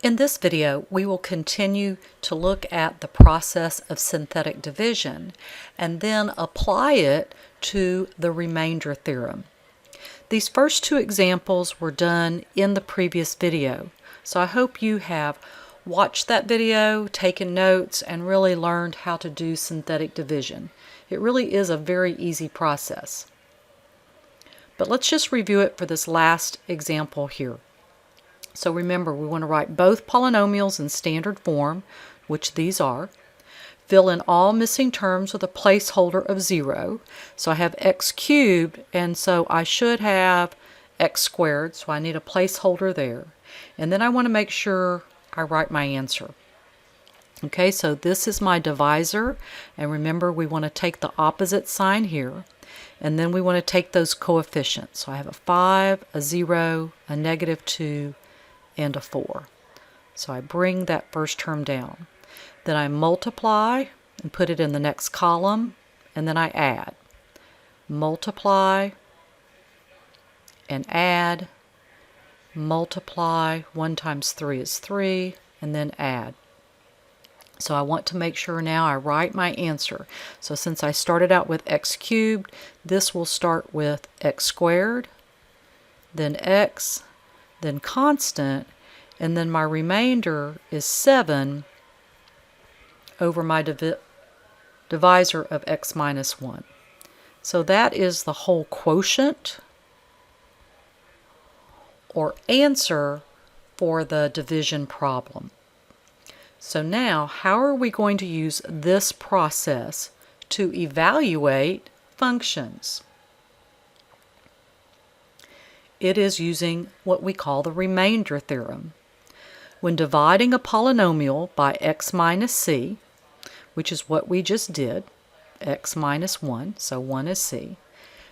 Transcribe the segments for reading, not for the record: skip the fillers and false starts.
In this video, we will continue to look at the process of synthetic division and then apply it to the remainder theorem. These first two examples were done in the previous video, so I hope you have watched that video, taken notes, and really learned how to do synthetic division. It really is a very easy process. But let's just review it for this last example here. So remember, we want to write both polynomials in standard form, which these are. Fill in all missing terms with a placeholder of 0. So I have x cubed, and so I should have x squared, so I need a placeholder there. And then I want to make sure I write my answer. Okay, so this is my divisor, and remember we want to take the opposite sign here, and then we want to take those coefficients. So I have a 5, a 0, a -2, and a 4. So I bring that first term down. Then I multiply and put it in the next column, and then I add. Multiply and add. Multiply, 1 times 3 is 3, and then add. So I want to make sure now I write my answer. So since I started out with x cubed, this will start with x squared, then x, then constant, and then my remainder is 7 over my divisor of x minus 1. So that is the whole quotient or answer for the division problem. So now, how are we going to use this process to evaluate functions? It is using what we call the remainder theorem. When dividing a polynomial by x minus c, which is what we just did, x minus 1, so 1 is c,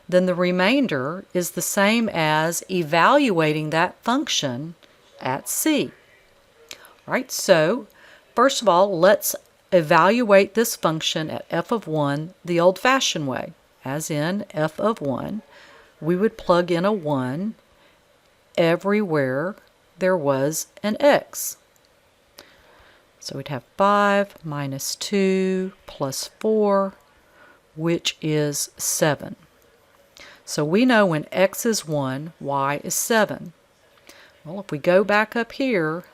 then the remainder is the same as evaluating that function at c. All right, so first of all, let's evaluate this function at f of 1 the old-fashioned way, as in f of 1. We would plug in a 1 everywhere there was an x. So we'd have 5 minus 2 plus 4, which is 7. So we know when x is 1, y is 7. Well, if we go back up here,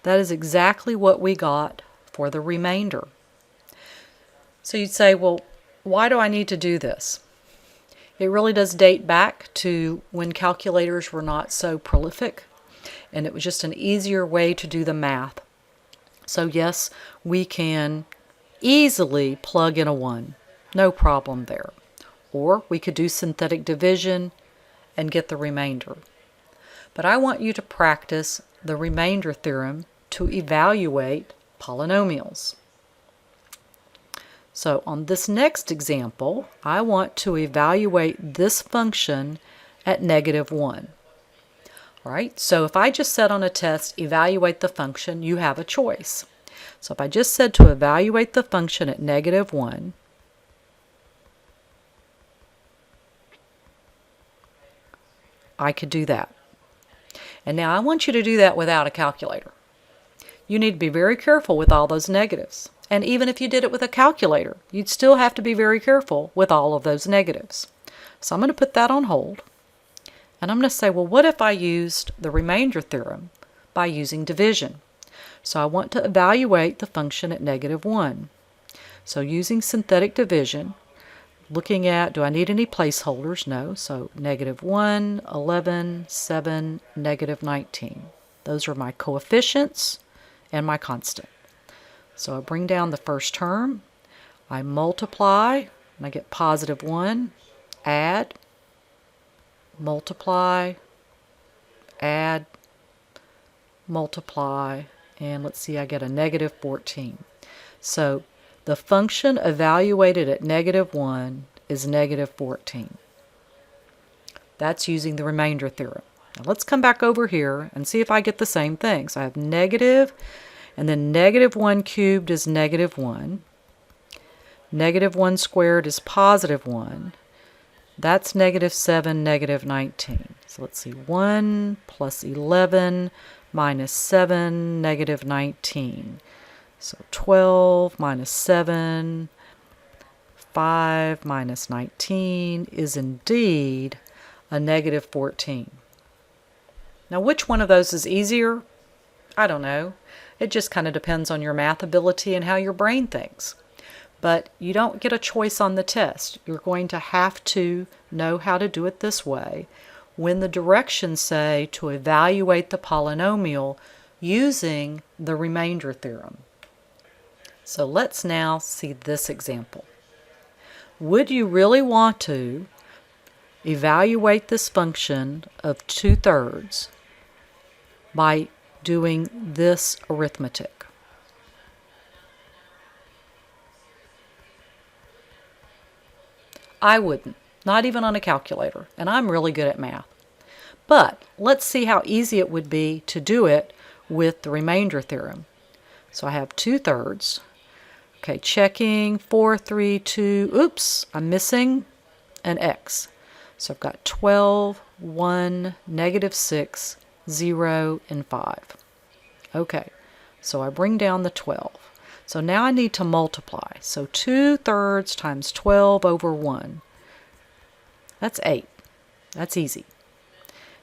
that is exactly what we got for the remainder. So you'd say, well, why do I need to do this? It really does date back to when calculators were not so prolific, and it was just an easier way to do the math. So yes, we can easily plug in a 1. No problem there. Or we could do synthetic division and get the remainder. But I want you to practice the remainder theorem to evaluate polynomials. So on this next example, I want to evaluate this function at -1. All right, so if I just said on a test, evaluate the function, you have a choice. So if I just said to evaluate the function at -1, I could do that. And now I want you to do that without a calculator. You need to be very careful with all those negatives. And even if you did it with a calculator, you'd still have to be very careful with all of those negatives. So I'm going to put that on hold. And I'm going to say, well, what if I used the remainder theorem by using division? So I want to evaluate the function at -1. So using synthetic division, looking at, do I need any placeholders? No. So -1, 11, 7, -19. Those are my coefficients and my constant. So I bring down the first term, I multiply, and I get +1, add, multiply, add, multiply, and let's see, I get a -14. So the function evaluated at -1 is -14. That's using the remainder theorem. Now let's come back over here and see if I get the same thing. So I have negative, and then -1 cubed is -1. -1 squared is +1. That's -7, -19. So let's see, 1 plus 11 minus 7, negative 19. So 12 minus 7, 5 minus 19 is indeed a negative 14. Now, which one of those is easier? I don't know. It just kind of depends on your math ability and how your brain thinks. But you don't get a choice on the test. You're going to have to know how to do it this way when the directions say to evaluate the polynomial using the remainder theorem. So let's now see this example. Would you really want to evaluate this function of 2/3 by doing this arithmetic? I wouldn't, not even on a calculator, and I'm really good at math. But let's see how easy it would be to do it with the remainder theorem. So I have 2/3. Okay, checking, 4, 3, 2, oops, I'm missing an x. So I've got 12, 1, negative 6, 0, and 5. Okay, so I bring down the 12. So now I need to multiply. So 2/3 times 12 over 1. That's 8. That's easy.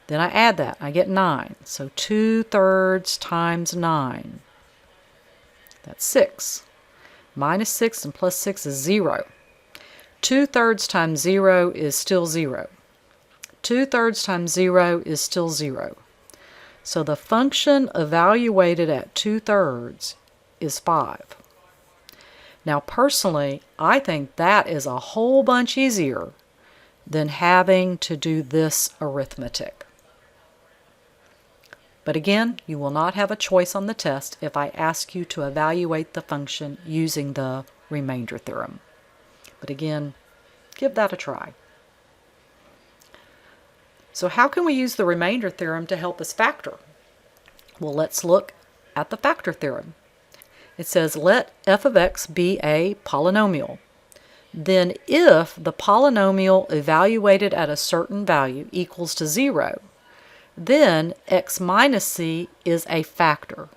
Then I add that. I get 9. So 2/3 times 9. That's 6. Minus 6 and plus 6 is 0. 2/3 times 0 is still 0. 2/3 times 0 is still 0. So the function evaluated at 2/3 is 5. Now personally, I think that is a whole bunch easier than having to do this arithmetic. But again, you will not have a choice on the test if I ask you to evaluate the function using the remainder theorem. But again, give that a try. So how can we use the remainder theorem to help us factor? Well, let's look at the factor theorem. It says let f of x be a polynomial. Then if the polynomial evaluated at a certain value equals to 0, then x minus c is a factor.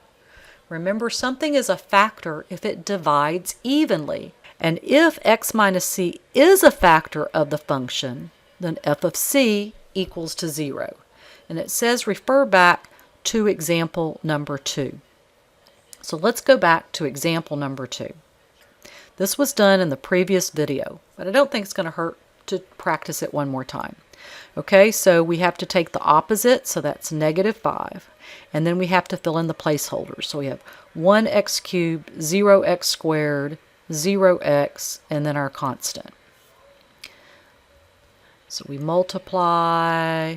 Remember, something is a factor if it divides evenly. And if x minus c is a factor of the function, then f of c equals to 0. And it says refer back to example number 2. So let's go back to example number 2. This was done in the previous video, but I don't think it's going to hurt to practice it one more time. Okay, so we have to take the opposite, so that's negative 5. And then we have to fill in the placeholders. So we have 1x cubed, 0x squared, 0x, and then our constant. So we multiply,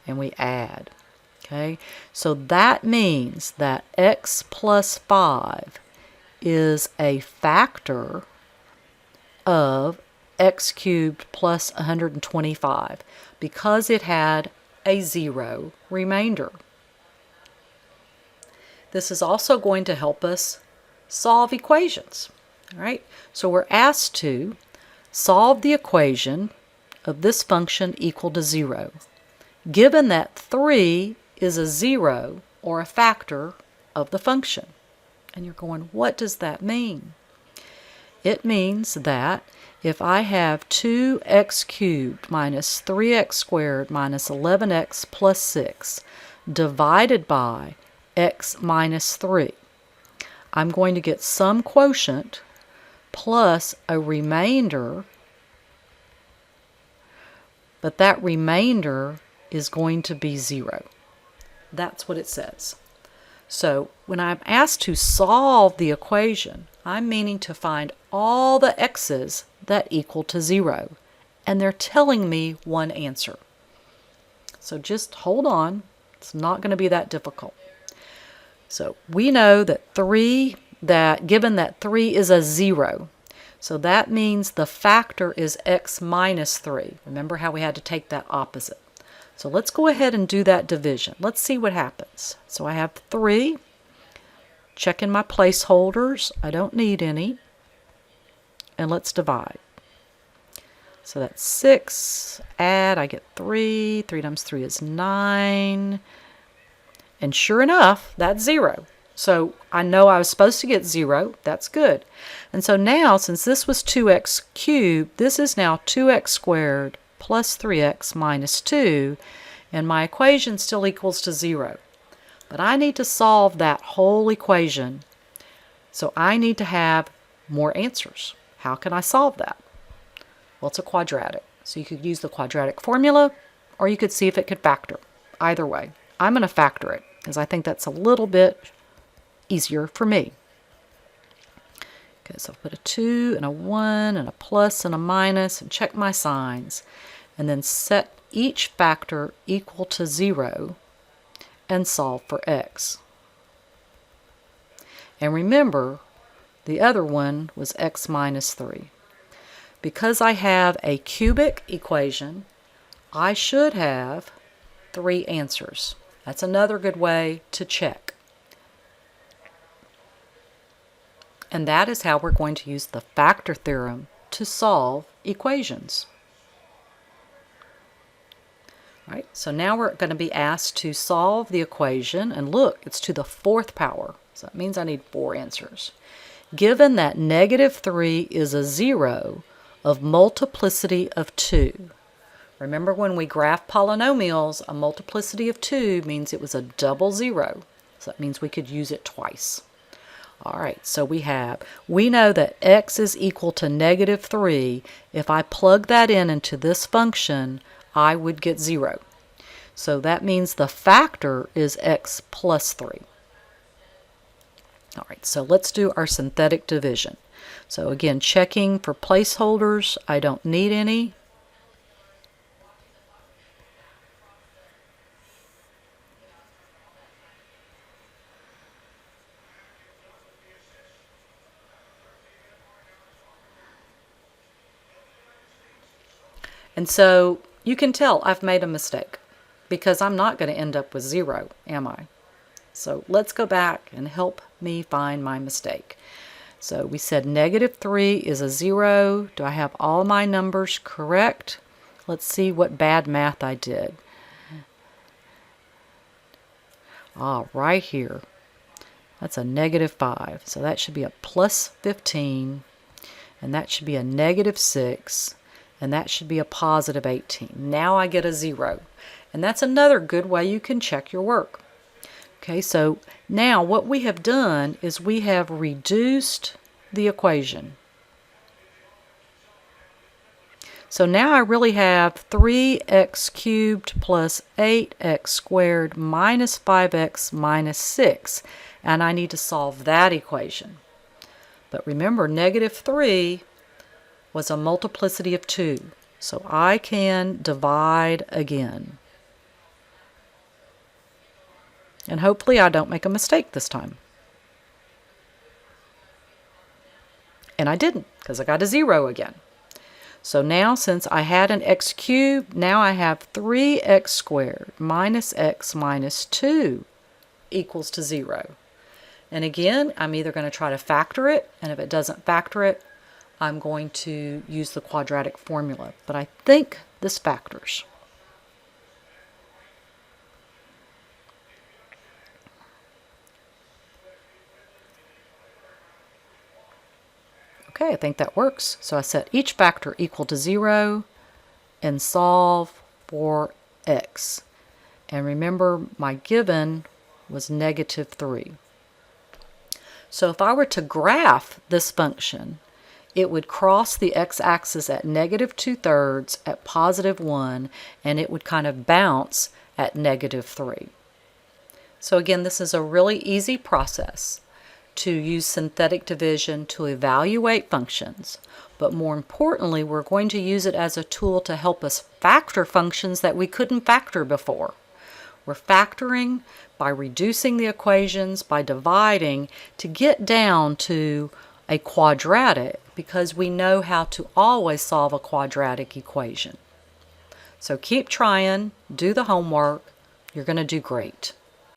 and we add. Okay, so that means that x plus 5 is a factor of x cubed plus 125 because it had a 0 remainder. This is also going to help us solve equations. All right, so we're asked to solve the equation of this function equal to 0, given that 3 is a 0 or a factor of the function. And you're going, what does that mean? It means that if I have 2x cubed minus 3x squared minus 11x plus 6 divided by x minus 3, I'm going to get some quotient plus a remainder, but that remainder is going to be 0. That's what it says. So when I'm asked to solve the equation, I'm meaning to find all the x's that equal to 0, and they're telling me one answer. So just hold on. It's not going to be that difficult. So we know that given that 3 is a 0, so that means the factor is x minus 3. Remember how we had to take that opposite. So let's go ahead and do that division. Let's see what happens. So I have 3. Checking my placeholders. I don't need any. And let's divide. So that's 6, add, I get 3. 3 times 3 is 9. And sure enough, that's 0. So I know I was supposed to get 0. That's good. And so now, since this was 2x cubed, this is now 2x squared plus 3x minus 2. And my equation still equals to 0. But I need to solve that whole equation. So I need to have more answers. How can I solve that? Well, it's a quadratic. So you could use the quadratic formula, or you could see if it could factor. Either way, I'm going to factor it, because I think that's a little bit easier for me. Okay, so I'll put a 2 and a 1 and a plus and a minus and check my signs. And then set each factor equal to 0 and solve for x. And remember, the other one was x minus 3. Because I have a cubic equation, I should have 3 answers. That's another good way to check. And that is how we're going to use the factor theorem to solve equations. All right, so now we're going to be asked to solve the equation, and look, it's to the 4th power. So that means I need 4 answers. Given that negative 3 is a 0 of multiplicity of 2. Remember, when we graph polynomials, a multiplicity of 2 means it was a double 0. So that means we could use it twice. All right, so we know that x is equal to negative 3. If I plug that into this function, I would get 0. So that means the factor is x plus 3. All right, so let's do our synthetic division. So again, checking for placeholders. I don't need any. And so you can tell I've made a mistake, because I'm not going to end up with 0, am I? So let's go back and help me find my mistake. So we said negative 3 is a 0. Do I have all my numbers correct? Let's see what bad math I did. Right here. That's a negative 5. So that should be a plus 15. And that should be a negative 6. And that should be a positive 18. Now I get a 0. And that's another good way you can check your work. Okay, so now what we have done is we have reduced the equation. So now I really have 3x cubed plus 8x squared minus 5x minus 6. And I need to solve that equation. But remember, negative 3 was a multiplicity of 2. So I can divide again. And hopefully I don't make a mistake this time. And I didn't, because I got a 0 again. So now, since I had an x cubed, now I have 3x squared minus x minus 2 equals to 0. And again, I'm either going to try to factor it, and if it doesn't factor it, I'm going to use the quadratic formula. But I think this factors. Okay, I think that works. So I set each factor equal to 0 and solve for x. And remember, my given was negative 3. So if I were to graph this function, it would cross the x-axis at negative 2/3 at positive 1, and it would kind of bounce at negative 3. So again, this is a really easy process to use synthetic division to evaluate functions, but more importantly, we're going to use it as a tool to help us factor functions that we couldn't factor before. We're factoring by reducing the equations, by dividing, to get down to a quadratic, because we know how to always solve a quadratic equation. So keep trying, do the homework, you're going to do great.